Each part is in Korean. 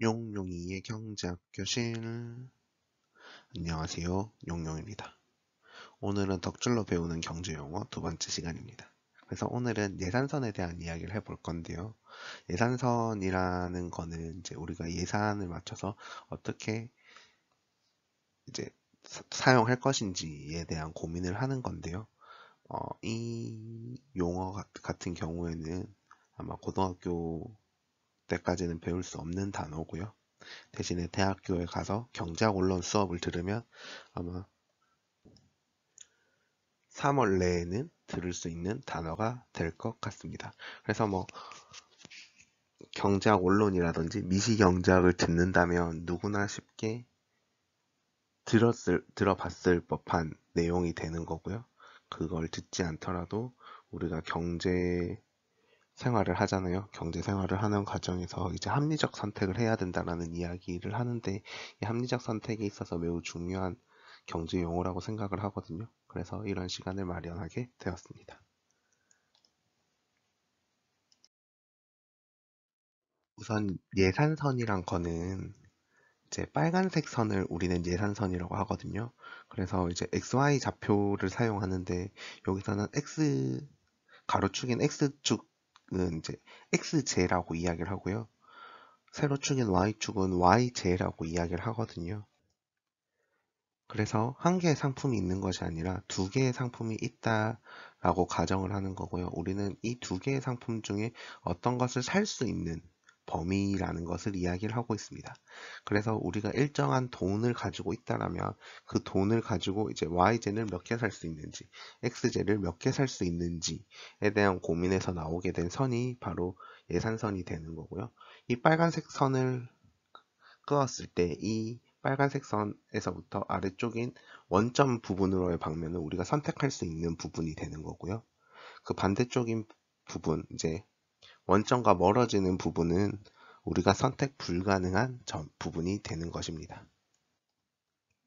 용용이의 경제학교실. 안녕하세요, 용용입니다. 오늘은 덕질로 배우는 경제용어 두 번째 시간입니다. 그래서 오늘은 예산선에 대한 이야기를 해볼 건데요. 예산선이라는 거는 이제 우리가 예산을 맞춰서 어떻게 이제 사용할 것인지에 대한 고민을 하는 건데요. 이 용어 같은 경우에는 아마 고등학교 때까지는 배울 수 없는 단어고요. 대신에 대학교에 가서 경제학 원론 수업을 들으면 아마 3월 내에는 들을 수 있는 단어가 될 것 같습니다. 그래서 뭐 경제학 원론이라든지 미시경제학을 듣는다면 누구나 쉽게 들어봤을 법한 내용이 되는 거고요. 그걸 듣지 않더라도 우리가 경제 생활을 하잖아요. 경제 생활을 하는 과정에서 이제 합리적 선택을 해야 된다라는 이야기를 하는데, 이 합리적 선택에 있어서 매우 중요한 경제 용어라고 생각을 하거든요. 그래서 이런 시간을 마련하게 되었습니다. 우선 예산선이란 거는 이제 빨간색 선을 우리는 예산선이라고 하거든요. 그래서 이제 XY 좌표를 사용하는데, 여기서는 X 가로축인 X축은 이제 XJ라고 이야기를 하고요. 세로축인 Y축은 YJ라고 이야기를 하거든요. 그래서 한 개의 상품이 있는 것이 아니라 두 개의 상품이 있다라고 가정을 하는 거고요. 우리는 이 두 개의 상품 중에 어떤 것을 살 수 있는 범위라는 것을 이야기를 하고 있습니다. 그래서 우리가 일정한 돈을 가지고 있다라면 그 돈을 가지고 이제 YJ를 몇 개 살 수 있는지, XJ를 몇 개 살 수 있는지에 대한 고민에서 나오게 된 선이 바로 예산선이 되는 거고요. 이 빨간색 선을 그었을 때 이 빨간색 선에서부터 아래쪽인 원점 부분으로의 방면은 우리가 선택할 수 있는 부분이 되는 거고요. 그 반대쪽인 부분, 이제 원점과 멀어지는 부분은 우리가 선택 불가능한 부분이 되는 것입니다.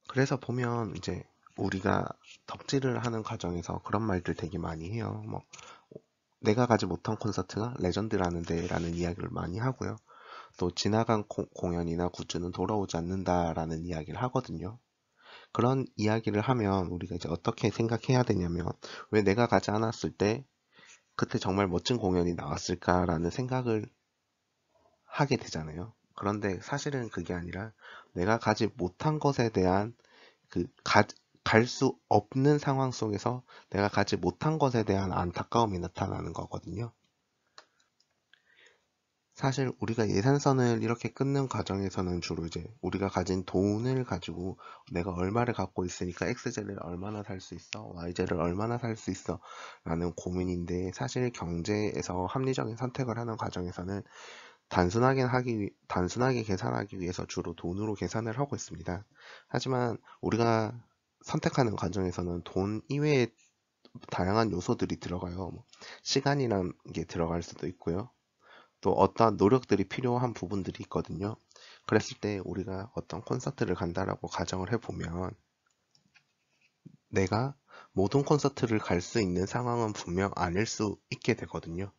그래서 보면 이제 우리가 덕질을 하는 과정에서 그런 말들 되게 많이 해요. 뭐 내가 가지 못한 콘서트가 레전드라는데 라는 이야기를 많이 하고요. 또 지나간 공연이나 굿즈는 돌아오지 않는다라는 이야기를 하거든요. 그런 이야기를 하면 우리가 이제 어떻게 생각해야 되냐면, 왜 내가 가지 않았을 때 그때 정말 멋진 공연이 나왔을까라는 생각을 하게 되잖아요. 그런데 사실은 그게 아니라 내가 가지 못한 것에 대한 그 갈 수 없는 상황 속에서 내가 가지 못한 것에 대한 안타까움이 나타나는 거거든요. 사실 우리가 예산선을 이렇게 끊는 과정에서는 주로 이제 우리가 가진 돈을 가지고 내가 얼마를 갖고 있으니까 XJ를 얼마나 살 수 있어? YJ를 얼마나 살 수 있어? 라는 고민인데, 사실 경제에서 합리적인 선택을 하는 과정에서는 단순하게 계산하기 위해서 주로 돈으로 계산을 하고 있습니다. 하지만 우리가 선택하는 과정에서는 돈 이외에 다양한 요소들이 들어가요. 뭐 시간이란 게 들어갈 수도 있고요. 또 어떠한 노력들이 필요한 부분들이 있거든요. 그랬을 때 우리가 어떤 콘서트를 간다라고 가정을 해보면, 내가 모든 콘서트를 갈 수 있는 상황은 분명 아닐 수 있게 되거든요.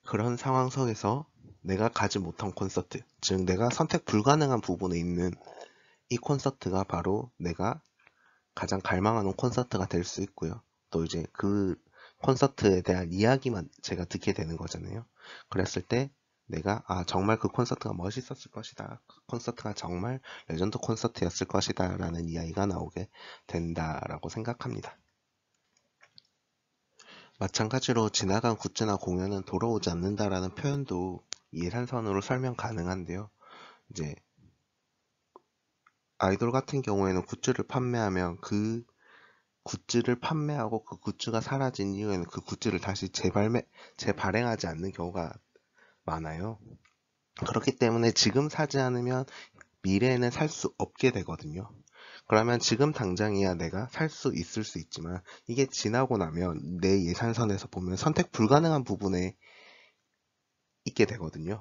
그런 상황 속에서 내가 가지 못한 콘서트, 즉 내가 선택 불가능한 부분에 있는 이 콘서트가 바로 내가 가장 갈망하는 콘서트가 될 수 있고요. 또 이제 그 콘서트에 대한 이야기만 제가 듣게 되는 거잖아요. 그랬을 때 내가 정말 그 콘서트가 멋있었을 것이다. 그 콘서트가 정말 레전드 콘서트였을 것이다 라는 이야기가 나오게 된다라고 생각합니다. 마찬가지로 지나간 굿즈나 공연은 돌아오지 않는다라는 표현도 예산선으로 설명 가능한데요. 이제 아이돌 같은 경우에는 굿즈를 판매하면 그 굿즈를 판매하고 그 굿즈가 사라진 이후에는 그 굿즈를 다시 재발행하지 않는 경우가 많아요. 그렇기 때문에 지금 사지 않으면 미래에는 살 수 없게 되거든요. 그러면 지금 당장이야 내가 살 수 있을 수 있지만, 이게 지나고 나면 내 예산선에서 보면 선택 불가능한 부분에 있게 되거든요.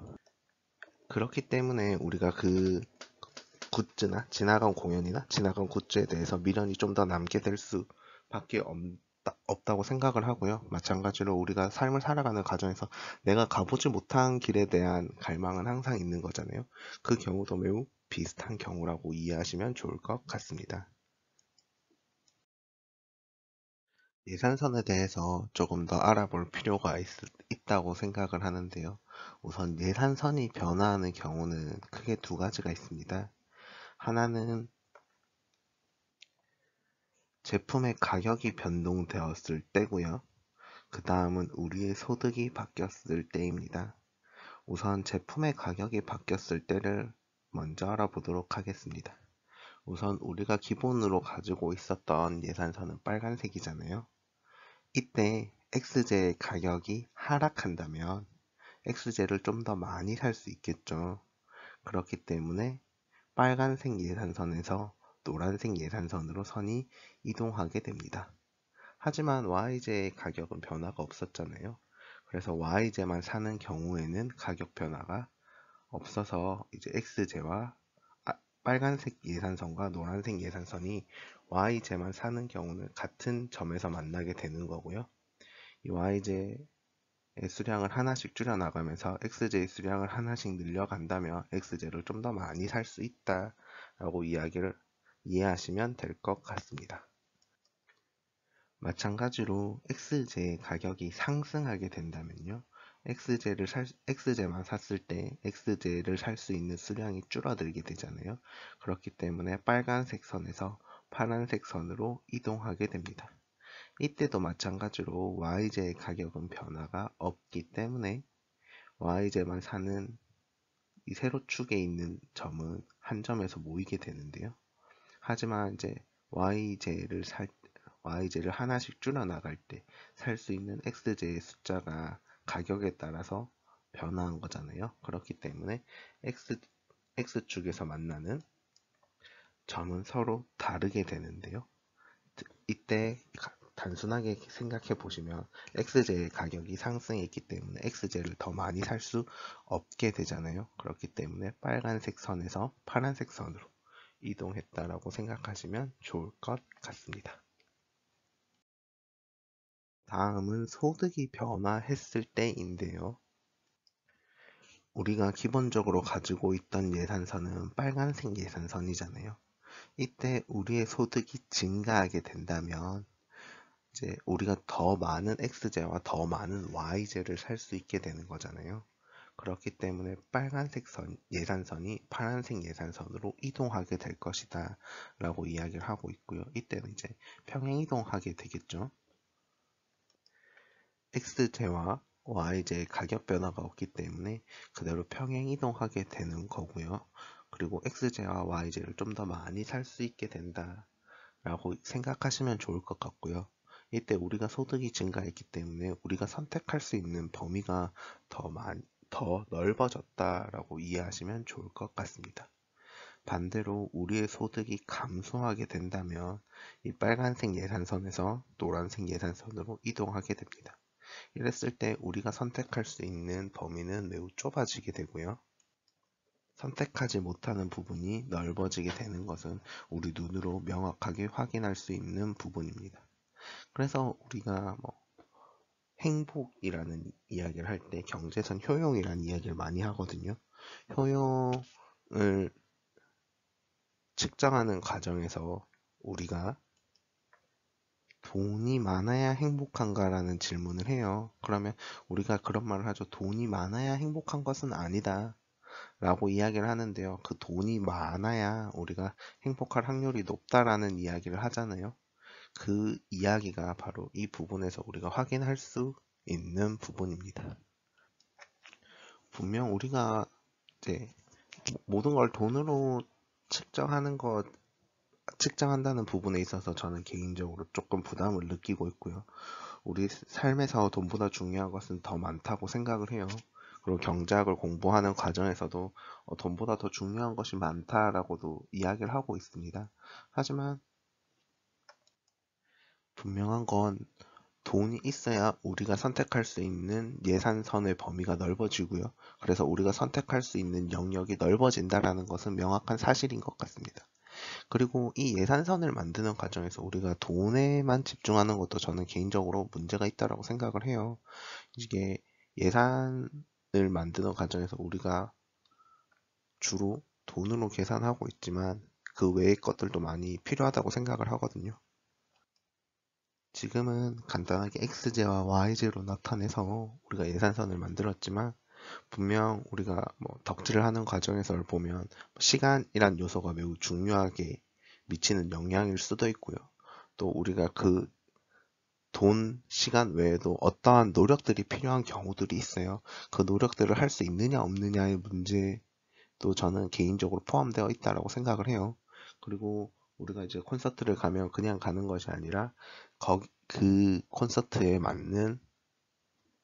그렇기 때문에 우리가 그 굿즈나 지나간 공연이나 지나간 굿즈에 대해서 미련이 좀 더 남게 될 수밖에 없다고 생각을 하고요. 마찬가지로 우리가 삶을 살아가는 과정에서 내가 가보지 못한 길에 대한 갈망은 항상 있는 거잖아요. 그 경우도 매우 비슷한 경우라고 이해하시면 좋을 것 같습니다. 예산선에 대해서 조금 더 알아볼 필요가 있다고 생각을 하는데요. 우선 예산선이 변화하는 경우는 크게 두 가지가 있습니다. 하나는 제품의 가격이 변동되었을 때고요. 그 다음은 우리의 소득이 바뀌었을 때입니다. 우선 제품의 가격이 바뀌었을 때를 먼저 알아보도록 하겠습니다. 우선 우리가 기본으로 가지고 있었던 예산선은 빨간색이잖아요. 이때 X제의 가격이 하락한다면 X제를 좀 더 많이 살 수 있겠죠. 그렇기 때문에 빨간색 예산선에서 노란색 예산선으로 선이 이동하게 됩니다. 하지만 Y제의 가격은 변화가 없었잖아요. 그래서 Y제만 사는 경우에는 가격 변화가 없어서 이제 X제와 빨간색 예산선과 노란색 예산선이 Y제만 사는 경우는 같은 점에서 만나게 되는 거고요. 이 Y제의 수량을 하나씩 줄여나가면서 X제의 수량을 하나씩 늘려간다면 X제를 좀 더 많이 살 수 있다라고 이해하시면 될 것 같습니다. 마찬가지로 X제의 가격이 상승하게 된다면요. X제만 샀을 때 X제를 살 수 있는 수량이 줄어들게 되잖아요. 그렇기 때문에 빨간색 선에서 파란색 선으로 이동하게 됩니다. 이때도 마찬가지로 Y제의 가격은 변화가 없기 때문에 Y제만 사는 이 세로축에 있는 점은 한 점에서 모이게 되는데요. 하지만 이제 Y제를 하나씩 줄여나갈 때 살 수 있는 X제의 숫자가 가격에 따라서 변화한 거잖아요. 그렇기 때문에 X축에서 만나는 점은 서로 다르게 되는데요. 이때 단순하게 생각해 보시면 X제의 가격이 상승했기 때문에 X제를 더 많이 살 수 없게 되잖아요. 그렇기 때문에 빨간색 선에서 파란색 선으로 이동했다라고 생각하시면 좋을 것 같습니다. 다음은 소득이 변화했을 때인데요. 우리가 기본적으로 가지고 있던 예산선은 빨간색 예산선이잖아요. 이때 우리의 소득이 증가하게 된다면 이제 우리가 더 많은 X제와 더 많은 Y제를 살 수 있게 되는 거잖아요. 그렇기 때문에 빨간색 예산선이 파란색 예산선으로 이동하게 될 것이다 라고 이야기를 하고 있고요. 이때는 이제 평행 이동하게 되겠죠. X제와 Y제의 가격 변화가 없기 때문에 그대로 평행 이동하게 되는 거고요. 그리고 X제와 Y제를 좀 더 많이 살 수 있게 된다 라고 생각하시면 좋을 것 같고요. 이때 우리가 소득이 증가했기 때문에 우리가 선택할 수 있는 범위가 더 넓어졌다라고 이해하시면 좋을 것 같습니다. 반대로 우리의 소득이 감소하게 된다면 이 빨간색 예산선에서 노란색 예산선으로 이동하게 됩니다. 이랬을 때 우리가 선택할 수 있는 범위는 매우 좁아지게 되고요. 선택하지 못하는 부분이 넓어지게 되는 것은 우리 눈으로 명확하게 확인할 수 있는 부분입니다. 그래서 우리가 행복이라는 이야기를 할 때 경제선 효용이라는 이야기를 많이 하거든요. 효용을 측정하는 과정에서 우리가 돈이 많아야 행복한가라는 질문을 해요. 그러면 우리가 그런 말을 하죠. 돈이 많아야 행복한 것은 아니다. 라고 이야기를 하는데요. 그 돈이 많아야 우리가 행복할 확률이 높다라는 이야기를 하잖아요. 그 이야기가 바로 이 부분에서 우리가 확인할 수 있는 부분입니다. 분명 우리가 이제 모든 걸 돈으로 측정한다는 부분에 있어서 저는 개인적으로 조금 부담을 느끼고 있고요. 우리 삶에서 돈보다 중요한 것은 더 많다고 생각을 해요. 그리고 경제학을 공부하는 과정에서도 돈보다 더 중요한 것이 많다라고도 이야기를 하고 있습니다. 하지만 분명한 건 돈이 있어야 우리가 선택할 수 있는 예산선의 범위가 넓어지고요. 그래서 우리가 선택할 수 있는 영역이 넓어진다라는 것은 명확한 사실인 것 같습니다. 그리고 이 예산선을 만드는 과정에서 우리가 돈에만 집중하는 것도 저는 개인적으로 문제가 있다고 생각을 해요. 이게 예산을 만드는 과정에서 우리가 주로 돈으로 계산하고 있지만 그 외의 것들도 많이 필요하다고 생각을 하거든요. 지금은 간단하게 XJ와 YJ로 나타내서 우리가 예산선을 만들었지만 분명 우리가 뭐 덕질을 하는 과정에서 보면 시간이란 요소가 매우 중요하게 미치는 영향일 수도 있고요. 또 우리가 그 돈, 시간 외에도 어떠한 노력들이 필요한 경우들이 있어요. 그 노력들을 할 수 있느냐 없느냐의 문제도 저는 개인적으로 포함되어 있다고 생각을 해요. 그리고 우리가 이제 콘서트를 가면 그냥 가는 것이 아니라 그 콘서트에 맞는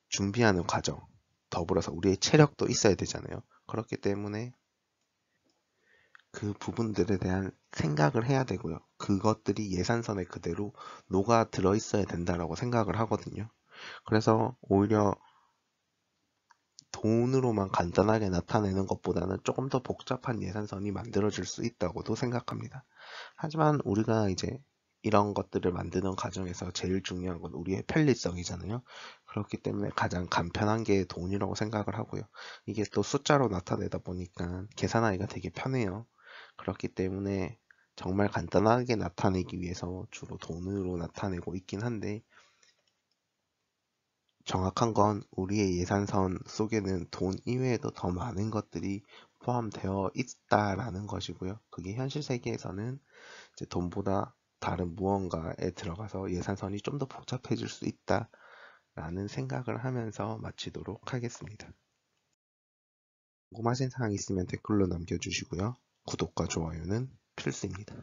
준비하는 과정, 더불어서 우리의 체력도 있어야 되잖아요. 그렇기 때문에 그 부분들에 대한 생각을 해야 되고요. 그것들이 예산선에 그대로 녹아 들어 있어야 된다라고 생각을 하거든요. 그래서 오히려 돈으로만 간단하게 나타내는 것보다는 조금 더 복잡한 예산선이 만들어질 수 있다고도 생각합니다. 하지만 우리가 이제 이런 것들을 만드는 과정에서 제일 중요한 건 우리의 편리성이잖아요. 그렇기 때문에 가장 간편한 게 돈이라고 생각을 하고요. 이게 또 숫자로 나타내다 보니까 계산하기가 되게 편해요. 그렇기 때문에 정말 간단하게 나타내기 위해서 주로 돈으로 나타내고 있긴 한데 정확한 건 우리의 예산선 속에는 돈 이외에도 더 많은 것들이 포함되어 있다라는 것이고요. 그게 현실 세계에서는 이제 돈보다 다른 무언가에 들어가서 예산선이 좀 더 복잡해질 수 있다라는 생각을 하면서 마치도록 하겠습니다. 궁금하신 사항 있으면 댓글로 남겨주시고요. 구독과 좋아요는 필수입니다.